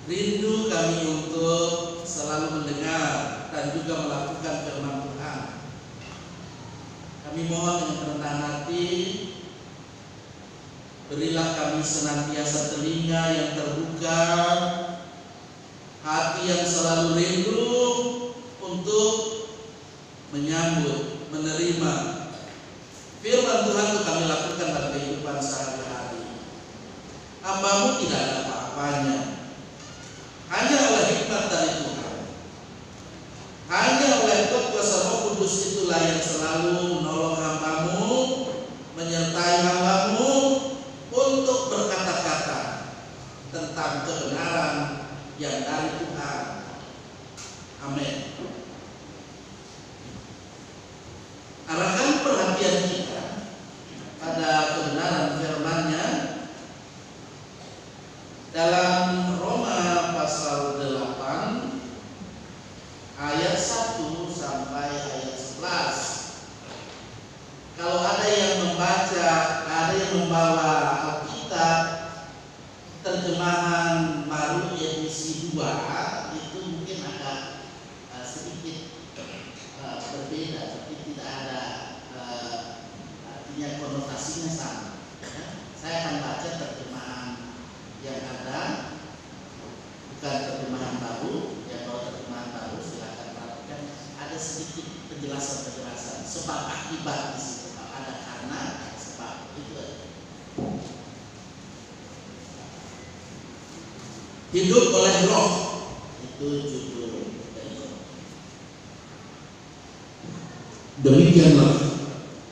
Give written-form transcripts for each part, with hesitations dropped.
Rindu kami untuk selalu mendengar dan juga melakukan firman Tuhan. Kami mohon dengan kerendahan hati, berilah kami senantiasa telinga yang terbuka, hati yang selalu rindu untuk menyambut, menerima firman Tuhan itu kami lakukan dalam kehidupan sehari-hari. Hamba-Mu tidak ada apa-apanya, hanya oleh hikmat dari Tuhan, hanya oleh kuasa Roh Kudus itulah yang selalu menolong hamba-Mu, menyertai hamba-Mu untuk berkata-kata tentang kebenaran yang dari Tuhan. Amin. Arahkan perhatian kita pada kebenaran firman-Nya dalam Roma pasal 8 ayat 1 sampai ayat 11. Kalau ada yang membaca, ada yang membawa Alkitab terjemahan baru edisi 2, itu mungkin agak sedikit berbeda, tapi tidak ada artinya konotasinya sama. Saya akan baca terjemahan yang ada, bukan terjemahan baru. Ya, kalau terjemahan baru silakan perhatikan, ada sedikit penjelasan sebab akibat di situ. Ada karena, ada sebab, itu aja. Hidup oleh Roh, itu judul dari. Demikianlah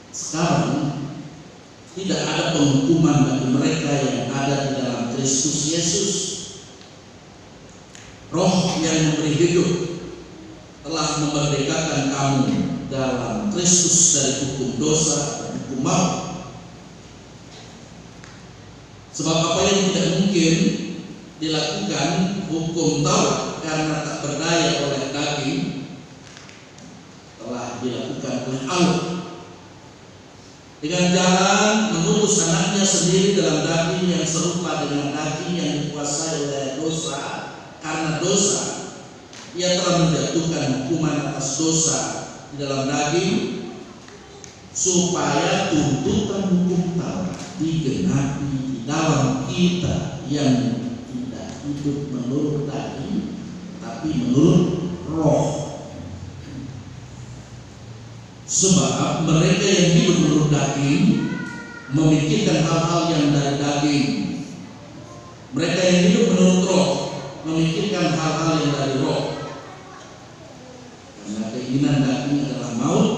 sekarang tidak ada penghukuman bagi mereka yang ada di dalam Kristus Yesus. Roh yang memberi hidup telah memerdekakan kamu dalam Kristus dari hukum dosa dan hukum maut. Sebab apa yang tidak mungkin dilakukan hukum Taurat karena tak berdaya oleh daging telah dilakukan oleh Allah dengan jalan mengutus anaknya sendiri dalam daging yang serupa dengan daging yang dikuasai oleh dosa. Karena dosa, ia telah menjatuhkan hukuman atas dosa di dalam daging, supaya tuntutan hukum Taurat digenapi di dalam kita yang tidak hidup menurut daging, tapi menurut Roh. Sebab mereka yang hidup menurut daging memikirkan hal-hal yang dari daging. Mereka yang hidup menurut Roh memikirkan hal-hal yang dari Roh. Karena keinginan daging adalah maut,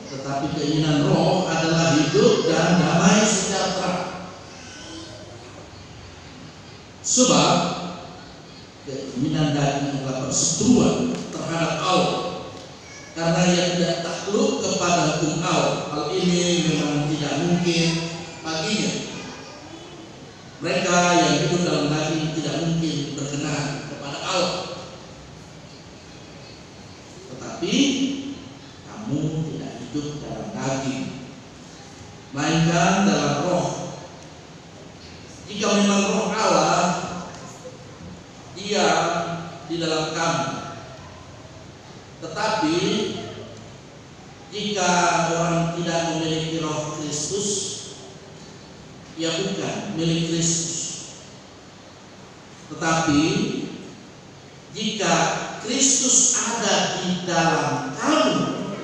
tetapi keinginan Roh adalah hidup dan damai sejahtera. Sebab keinginan daging adalah perseteruan terhadap Allah, karena ia tidak takluk kepada hukum Allah. Hal ini memang tidak mungkin baginya. Mereka yang hidup dalam daging tidak mungkin berkenan kepada Allah. Tetapi kamu tidak hidup dalam daging, melainkan dalam Roh. Jika memang Roh Allah Dia di dalam kamu. Tetapi jika orang tidak memiliki Roh Kristus, ia bukan milik Kristus. Tetapi jika Kristus ada di dalam kamu,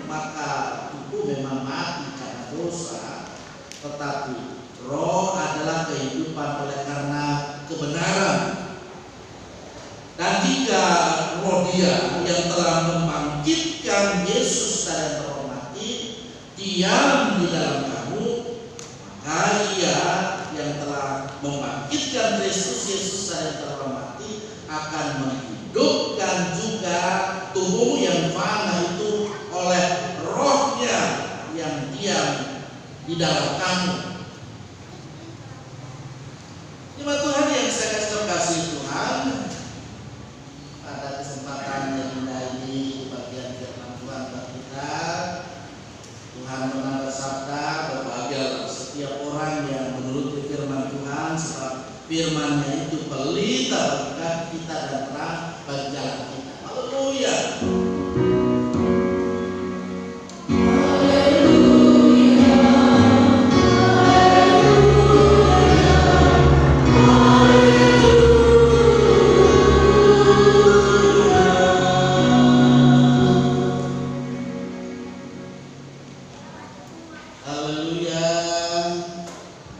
maka tubuh memang mati karena dosa, tetapi Roh adalah kehidupan oleh karena kebenaran. Dan jika Roh Dia yang telah membangkitkan Yesus dari yang terhormati diam di dalam kamu, maka Ia yang telah membangkitkan Kristus Yesus dari yang terhormati akan menghidupkan juga tubuh yang fana itu oleh Roh-Nya yang diam di dalam kamu. Jemaat Tuhan yang saya kasih Tuhan, pada kesempatan yang indah ini, bagian firman Tuhan bagi kita, Tuhan pernah bersabda, berbahagialah setiap orang yang menuruti firman Tuhan, sebab firman-Nya itu pelita bagi kaki kita dan terang bagi jalan kita. Haleluya.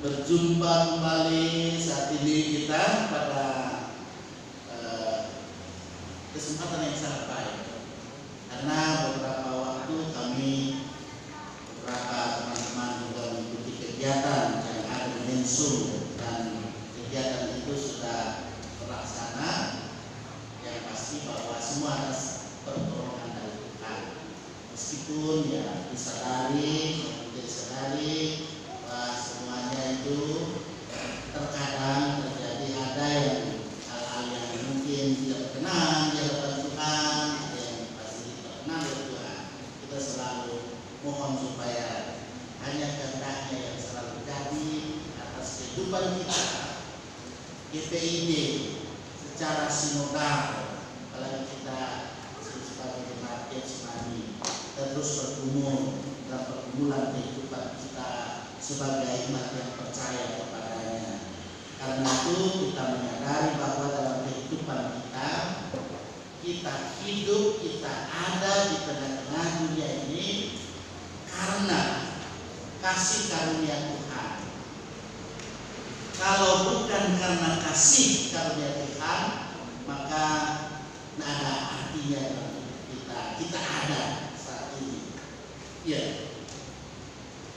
Berjumpa kembali saat ini kita pada kesempatan yang sangat baik, karena beberapa waktu beberapa teman-teman juga mengikuti kegiatan yang ada di Mensum, dan kegiatan itu sudah terlaksana. Yang pasti bahwa semua atas pertolongan dari Tuhan, meskipun ya disadari semuanya itu terkadang terjadi ada yang hal-hal yang mungkin tidak berkenan di hadapan Tuhan, yang pasti berkenan oleh Tuhan. Kita selalu mohon supaya hanya kehendaknya yang selalu jadi atas kehidupan kita, GPID secara sinodal, apalagi kita sebagai jemaat Getsemani terus bergumul dalam pergumulan kehidupan kita sebagai umat yang percaya kepadanya. Karena itu kita menyadari bahwa dalam kehidupan kita hidup, kita ada di tengah-tengah dunia ini karena kasih karunia Tuhan. Kalau bukan karena kasih karunia Tuhan, maka tidak ada artinya kita ada saat ini. Ya.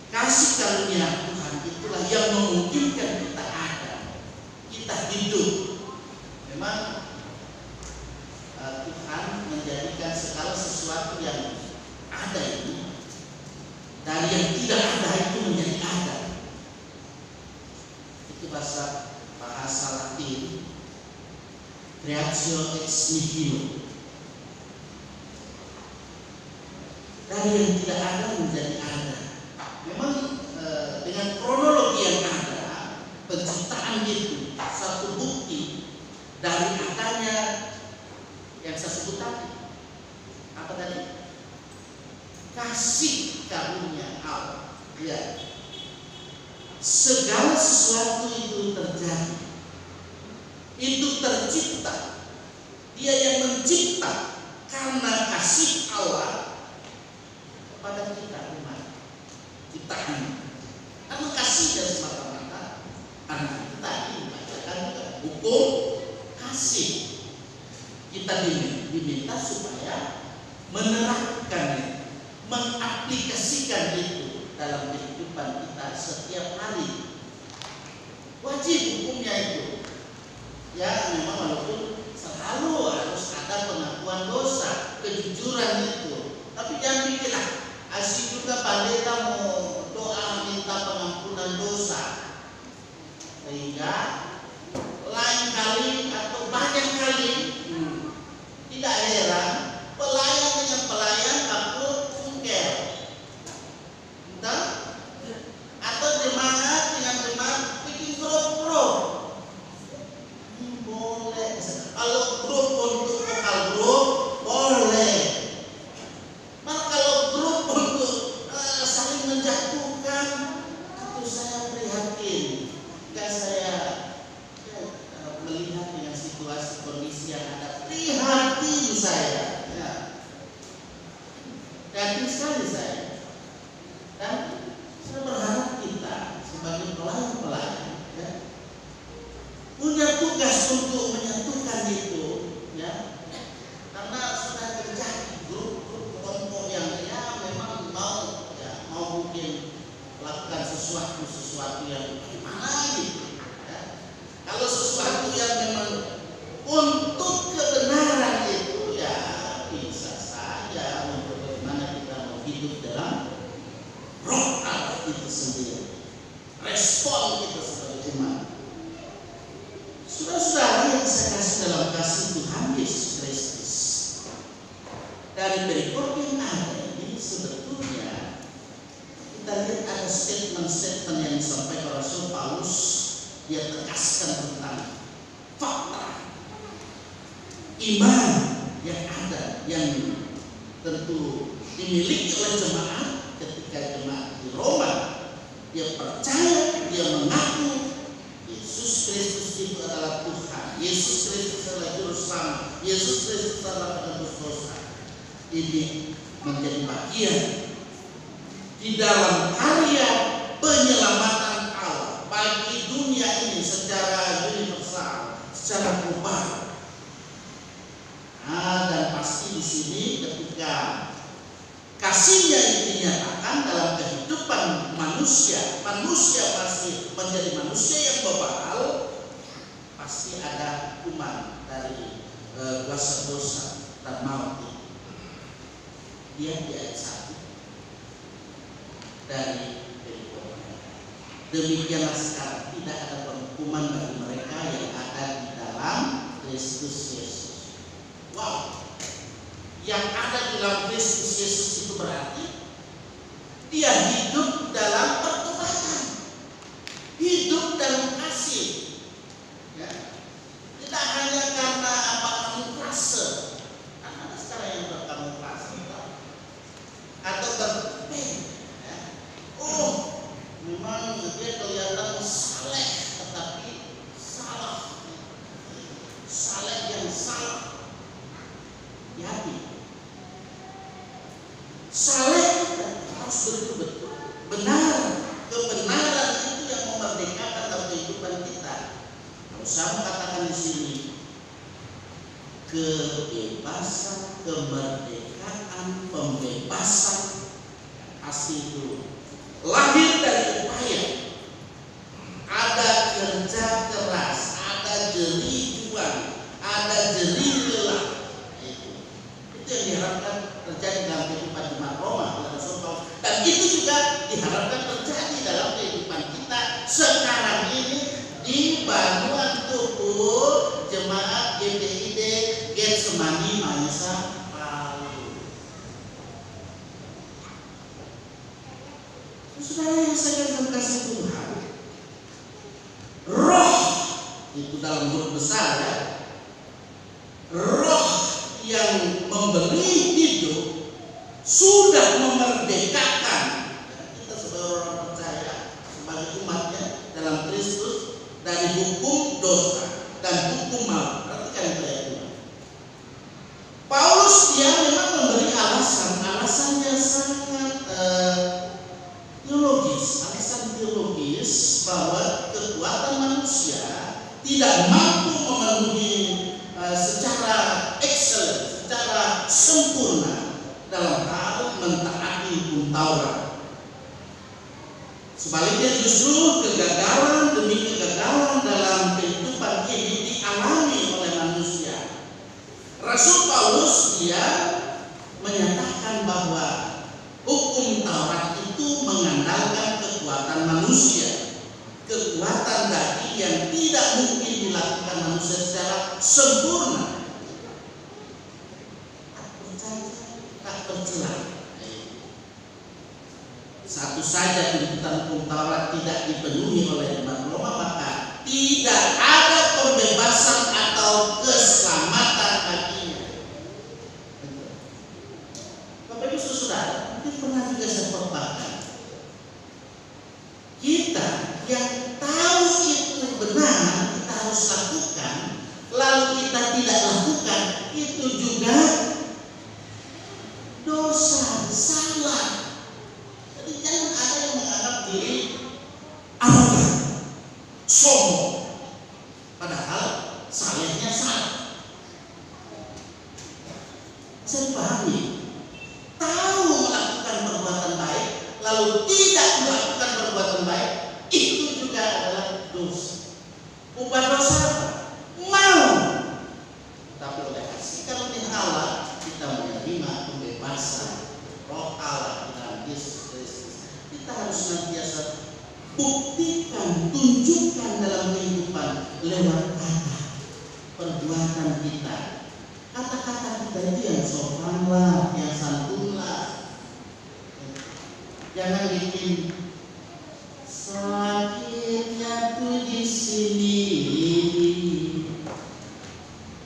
Kasih karunia Tuhan itulah yang memungkinkan kita ada, kita hidup. Memang Tuhan menjadikan segala sesuatu yang ada ini dari yang tidak ada itu menjadi ada. Itu bahasa Latin, creatio ex nihilo. Dari yang tidak ada menjadi ada. Memang dengan kronologi yang ada, penciptaan itu satu bukti dari adanya yang saya sebut tadi. Apa tadi? Kasih karunia Allah. Ya. Segala sesuatu itu terjadi, itu tercipta. Dia yang mencipta karena kasih Allah kepada kita, umat ciptaan. Karena kasih dan semata-mata karena kita ini membacakan hukum kasih. Kita diminta supaya menerapkan, mengaplikasikan itu dalam kehidupan kita setiap hari. Wajib hukumnya itu. Ya, memang walaupun selalu harus ada pengakuan dosa, kejujuran itu. Tapi jangan pikirlah, asik juga pendeta mau doa minta pengampunan dosa, sehingga lain kali atau banyak kali tidak heran pelayan dengan pelayan takut cungkel, atau jemaat dengan jemaat bikin grup. Boleh kalau grup untuk vokal grup boleh. Malah kalau grup untuk saling menjatuhkan, itu saya prihatin. Jika saya melihat dengan situasi kondisi yang ada, prihatin saya. Ya. Prihatin sekali saya. Dan saya berharap kita sebagai pelayan-pelayan ya, punya tugas untuk menyatukan itu, ya. Karena sudah terjadi grup-grup kelompok yang ya memang mau mungkin melakukan sesuatu yang gimana gitu, ya. Kalau sesuatu yang memang untuk kebenaran itu ya bisa saja untuk bagaimana kita mau hidup dalam iman yang ada, yang tentu dimiliki oleh jemaat ketika jemaat di Roma. Dia percaya, dia mengaku Yesus Kristus itu adalah Tuhan, Yesus Kristus adalah Juru Selamat, Yesus Kristus adalah penebus dosa. Ini menjadi bagian di dalam karya penyelamatan Allah bagi dunia ini secara universal, secara global. Dan pasti di sini ketika kasihnya itu dinyatakan dalam kehidupan manusia, manusia pasti menjadi manusia yang bebal, pasti ada hukuman dari kuasa dosa dan maut. Dia di ayat 1 dari Filipi. Demikianlah sekarang tidak ada penghukuman bagi mereka yang ada di dalam Kristus Yesus. Wow, yang ada di dalam Kristus Yesus itu berarti dia hidup dalam pertobatan, hidup dalam kasih. Ya. Tidak hanya karena apa kamuflase, karena ada sekarang yang berkamuflase atau berpen. Ya. Oh, memang dia kelihatan saleh, tetapi salah, saleh yang salah. Hati. Saleh harus betul-betul benar. Kebenaran itu yang memerdekakan dalam kehidupan kita. Kalau saya katakan di sini, kebebasan, kemerdekaan, pembebasan, pasti itu lahir dari upaya. Ada kerja keras, ada jerih juang, ada jerih lelah. Itu yang diharapkan terjadi dalam kehidupan jemaat Roma oleh Rasul Paulus, dan itu juga diharapkan terjadi dalam kehidupan kita sekarang ini di bangunan tubuh jemaat GPID Getsemani Maesa Palu. Saudara yang saya kasih Tuhan, roh itu dalam huruf besar ya, roh yang memberi hidup sudah memerdekakan kita sebagai orang percaya, sebagai umatnya dalam Kristus dari hukum dosa dan hukum maut. Perhatikan itu. Paulus dia memang memberi alasannya sangat teologis bahwa kekuatan manusia tidak mampu memenuhi secara excellent, secara sempurna dalam hal mentaati hukum Taurat. Sebaliknya justru kegagalan demi kegagalan dalam kehidupan ini dialami oleh manusia. Rasul Paulus dia menyatakan bahwa hukum Taurat itu mengandalkan kekuatan manusia, kekuatan daging yang tidak mungkin dilakukan manusia secara sempurna. Tak tercela. Satu saja tuntutan hukum Taurat tidak dipenuhi oleh jemaat Roma, maka tidak ada pembebasan atau keselamatan baginya. Bapak Ibu Saudara, mungkin pernah juga saya paparkan. Kita yang tahu itu benar, kita harus lakukan, lalu kita tidak lakukan, itu juga dosa, salah. Jadi jangan ada yang menganggap diri arogan, sombong, padahal salehnya salah. Saya pahami, tahu melakukan perbuatan baik, lalu tidak melakukan perbuatan baik, itu juga adalah dosa. Upah dosa mau, tapi oleh kasih karunia Allah kita menerima pembebasan roh Allah dalam Yesus Kristus. Kita harus senantiasa buktikan, tunjukkan dalam kehidupan lewat kata, perbuatan kita. Kata-kata kita itu yang sopanlah, yang santunlah. Jangan bikin sakitnya tuh di sini.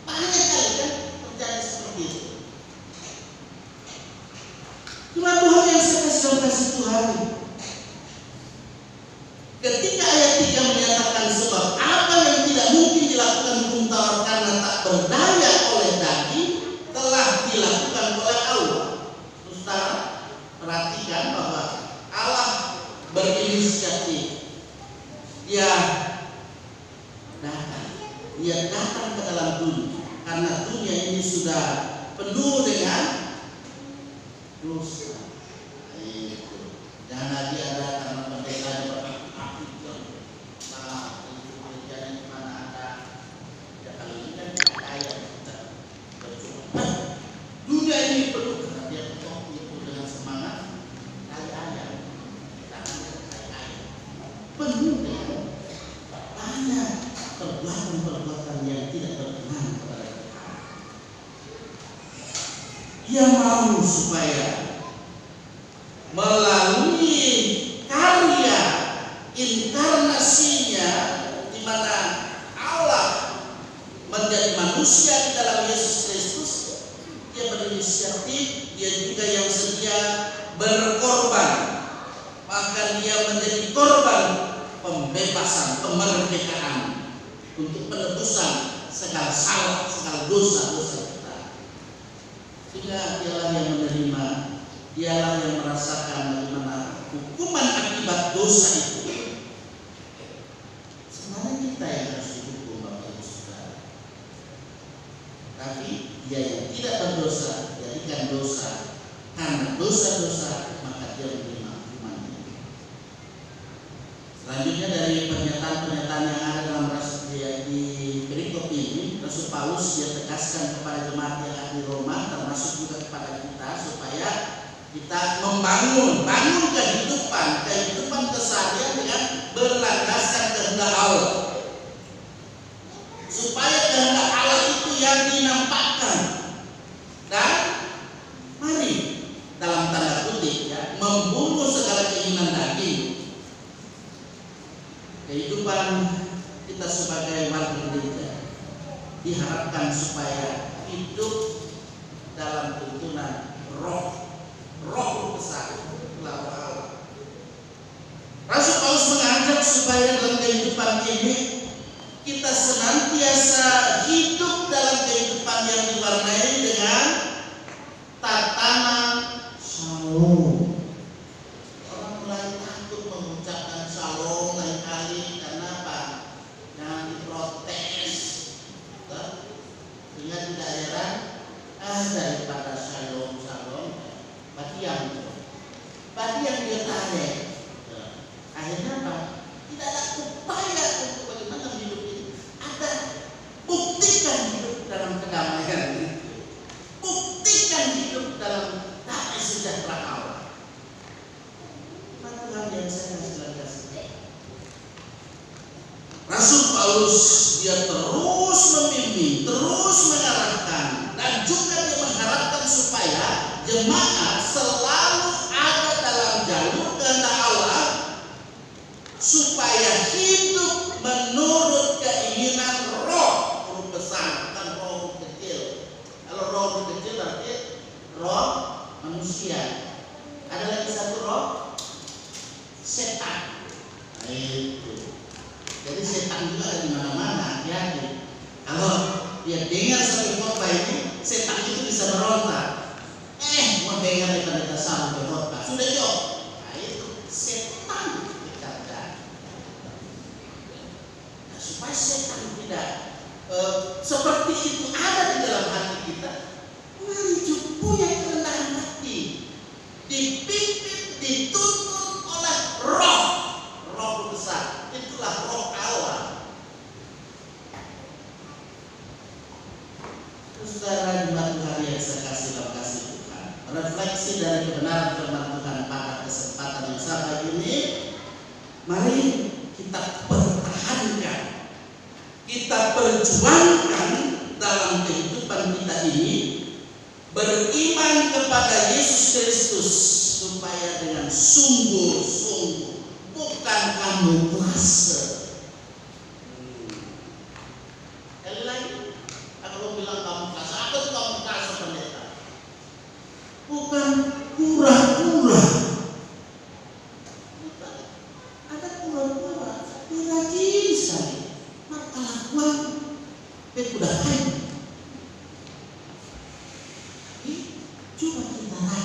Banyak kali kan satu hari. Ketika ayat 3 menyatakan sebab apa yang tidak mungkin dilakukan hukum Taurat karena tak berdaya oleh daging telah dilakukan oleh Allah. Saudara, perhatikan bahwa Allah berinisiatif. Dia datang ke dalam dunia karena dunia ini sudah penuh dengan dosa. Jangan lagi ada karena pendeta dunia ini penuh karena dia penuh dengan semangat penuh dengan banyak perbuatan-perbuatan yang tidak berkenan kepada Tuhan. Dia mau supaya melalui karya inkarnasinya, di mana Allah menjadi manusia di dalam Yesus Kristus, dia berinisiatif, dia juga yang sedia berkorban, bahkan dia menjadi korban pembebasan, kemerdekaan untuk penebusan segala salah, segala dosa-dosa kita. Sehingga dialah yang menerima, dialah yang merasakan bagaimana hukuman akibat dosa itu. Sebenarnya kita yang harus dihukum, Bapak Ibu Saudara. Tapi dia yang tidak berdosa jadikan dosa, karena dosa-dosa maka dia menerima hukumannya. Selanjutnya dari pernyataan-pernyataan yang ada dalam di perikop ini, Rasul Paulus dia tegaskan kepada jemaat yang ada di Roma, termasuk juga kepada kita, supaya kita membangun kehidupan keseharian dengan berlandaskan kehendak Allah, supaya kehendak Allah itu yang dinampakkan. Dan mari dalam tanda kutip ya, membunuh segala keinginan daging. Kehidupan kita sebagai warga gereja diharapkan supaya hidup dalam tuntunan roh besar Allah. Rasul Paulus mengajak supaya dalam kehidupan ini kita senantiasa hidup dalam kehidupan yang diwarnai dengan tatanan shalom. Orang mulai takut mengucapkan shalom lain kali karena apa? Jangan diprotes. Sehingga tidak heran daripada shalom bagi yang dia tarik. Akhirnya apa? Tidak ada upaya untuk bagaimana hidup ini. Ada buktikan hidup dalam kedamaian, buktikan hidup dalam damai sejahtera Allah. Mana Tuhan yang saya kasih. Rasul Paulus dia terus membimbing, terus mengarahkan, dan juga dia mengharapkan supaya jemaat selalu ada dalam jalur kehendak Allah, supaya hidup menurut keinginan roh besar, bukan roh kecil. Kalau roh kecil berarti roh manusia. Ada lagi satu roh, setan. Nah, itu. Jadi setan juga ada di mana-mana. Hati-hati. Kalau dia dengar satu khotbah ini, setan itu bisa berontak. Mau dengar daripada sampai khotbah sudah jauh. Nah, itu setan dikatakan. Nah, supaya setan tidak seperti itu ada di dalam hati kita, mari punya kerendahan hati, dipimpin, dituntun oleh roh besar. Itulah roh Allah. Saudara jemaat Tuhan yang saya kasih dalam kasih Tuhan, refleksi dari kebenaran firman Tuhan pada kesempatan yang sama ini, mari kita pertahankan, kita perjuangkan dalam kehidupan kita ini, beriman kepada Yesus Kristus supaya dengan sungguh-sungguh, bukan kamu puasa. Sekali lagi, kalau bilang kamu puasa, apa itu kamu puasa pendeta? Bukan pura-pura,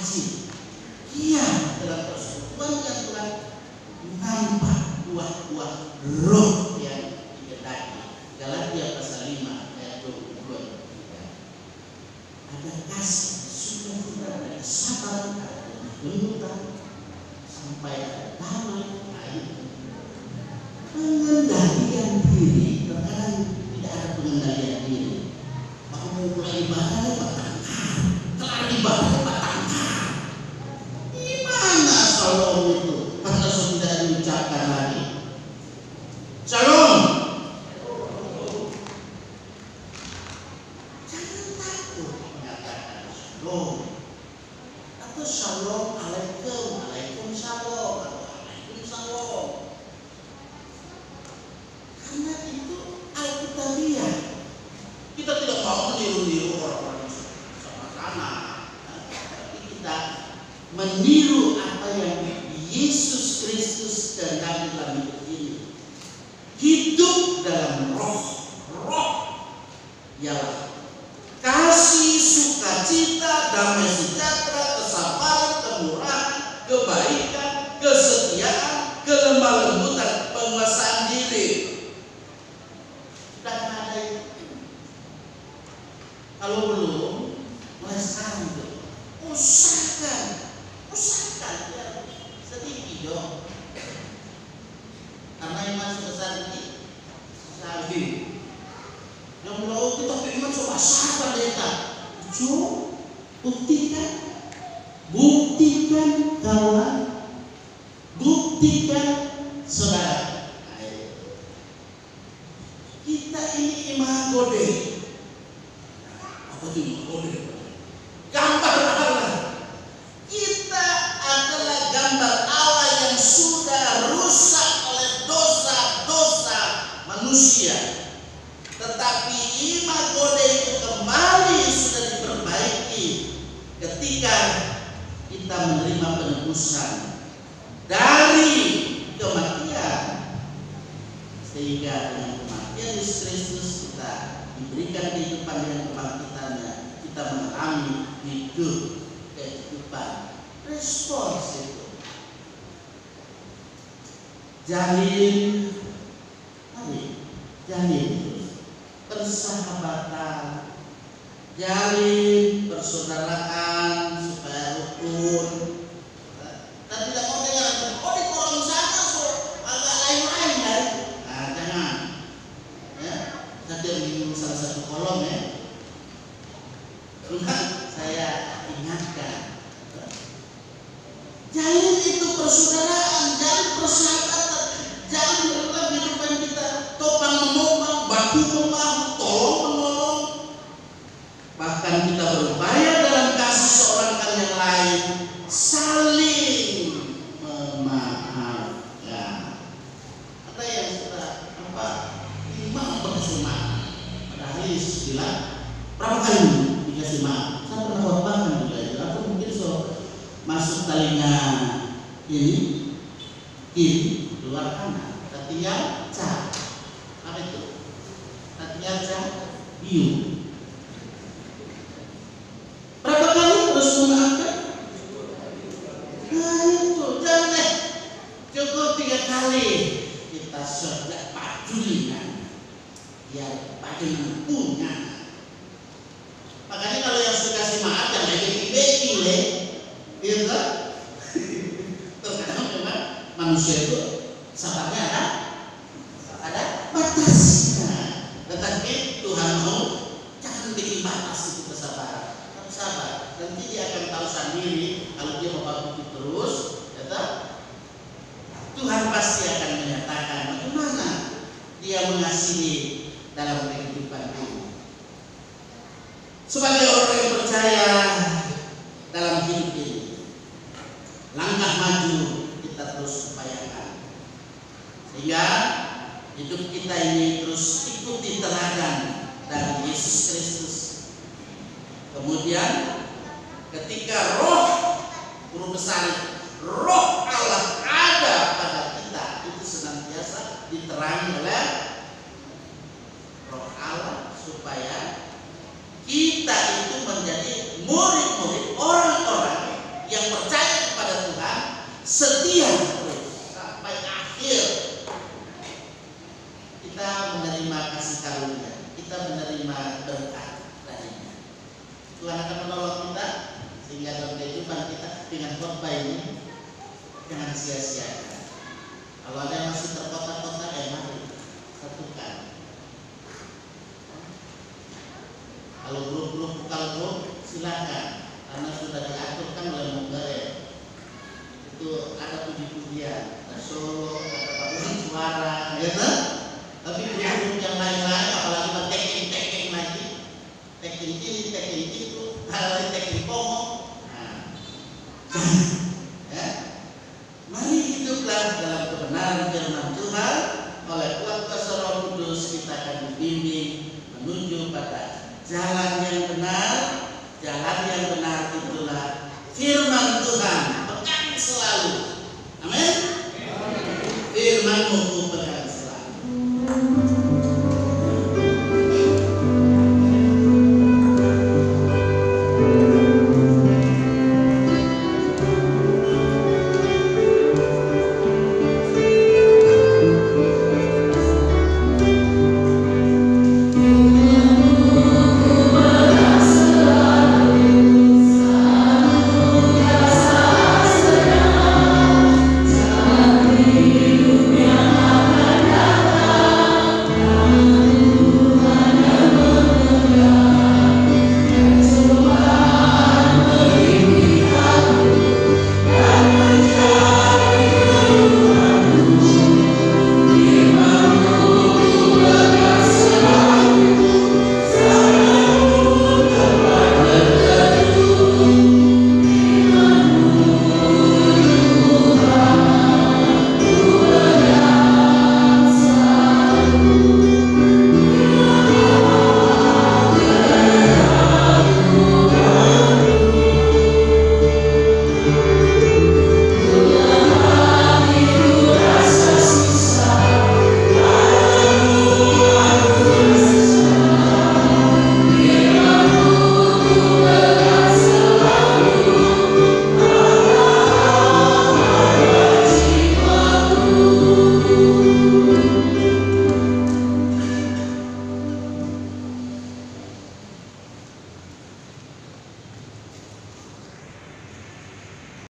rajin, giat dalam persekutuan yang Tuhan, nampak buah-buah roh yang dikehendaki. Galatia pasal 5 ayat 22. Ada kasih, sukacita, ada kesabaran, ada kelembutan, sampai ada damai. Pengendalian diri, terkadang tidak ada pengendalian diri. Aku mau mulai ibadah, bertengkar. Kelar ibadah, bertengkar. Gimana shalom itu? Karena sudah diucapkan lagi. Shalom. Jangan takut mengatakan shalom. Atau shalom alaikum, alaikum shalom, atau alaikum shalom. Karena itu Alkitabiah. Kita tidak mau meniru-niru orang-orang sama sana, tapi kita meniru apa yang Yesus Kristus kehendaki dalam hidup ini. Hidup dalam roh ialah kasih, sukacita, damai sejahtera, kesabaran, kemurahan, kebaikan, kesetiaan, kelemah lembutan, penguasaan diri. Dan ada itu. Kalau belum, mulai sekarang itu usahakan ya, sedikit dong. Karena iman sebesar ini sabi. Yang belum kita iman sebesar pendeta. Buktikan kawan, buktikan saudara. Kita ini imago Dei. Apa itu imago Dei? Gambar Allah. Kita adalah gambar Allah yang sudah rusak oleh dosa-dosa manusia. Tetapi imago Dei itu kembali sudah diperbaiki ketika kita menerima penebusan dari kematian, sehingga dengan kematian Yesus Kristus kita diberikan kehidupan dengan kebangkitannya, kita mengalami hidup kehidupan respons itu. Jalin persahabatan, jalin persaudaraan supaya rukun. Dan tidak mau dengar, di kolom sana agak lain-lain kan? Nah, jangan. Ya, tadi di salah satu kolom ya. Tuhan saya ingatkan. Jalin itu persaudaraan, jalin persahabatan, jalin dalam kehidupan kita, topang menopang, bahu membahu, tolong menolong. Bahkan kita berupaya dalam kasih seorang kan yang lain, saling memaafkan. Ada yang sudah imam berkasih maaf. Padahal Yesus bilang berapa kali dikasih maaf? Saya pernah khotbahkan juga itu. Atau mungkin masuk telinga ini kiri, luar kanan. Tatiya ca. Apa itu? Tatiya ca biu. Berapa kali harus memaafkan? Nah itu, jangan cukup 3 kali. Kita sudah padulikan, biar bagaimana punya. Makanya kalau yang suka kasih maaf jangan lagi beki le, gitu kan? Terkadang memang manusia itu sabarnya ada batasnya. Tetapi Tuhan mau jangan bikin batas itu kesabaran. Tetap sabar. Nanti dia akan tahu sendiri kalau dia mau terus, tetap Tuhan pasti akan menyatakan bagaimana dia mengasihi dalam kehidupan ini. Sebagai orang yang percaya dalam hidup ini, langkah maju kita terus upayakan sehingga hidup kita ini terus ikuti teladan dari Yesus Kristus. Kemudian ketika roh guru besar, roh Allah ada pada kita, itu senantiasa diterangi oleh roh Allah supaya kita itu menjadi murid-murid orang-orang khotbah ini jangan sia-siakan. Kalau ada yang masih terkotak-kotak, mari satukan. Kalau grup-grup bukan grup, silakan, karena sudah diaturkan oleh Munggaret. Itu ada puji-pujian, ada solo, ada paduan suara, gitu. Tapi grup yang lain-lain, apalagi taking lagi, taking ini, taking itu, hal taking pomo. Nah, ya. Mari hiduplah dalam kebenaran firman Tuhan. Oleh kuasa Roh Kudus kita akan dibimbing menuju pada jalan yang benar,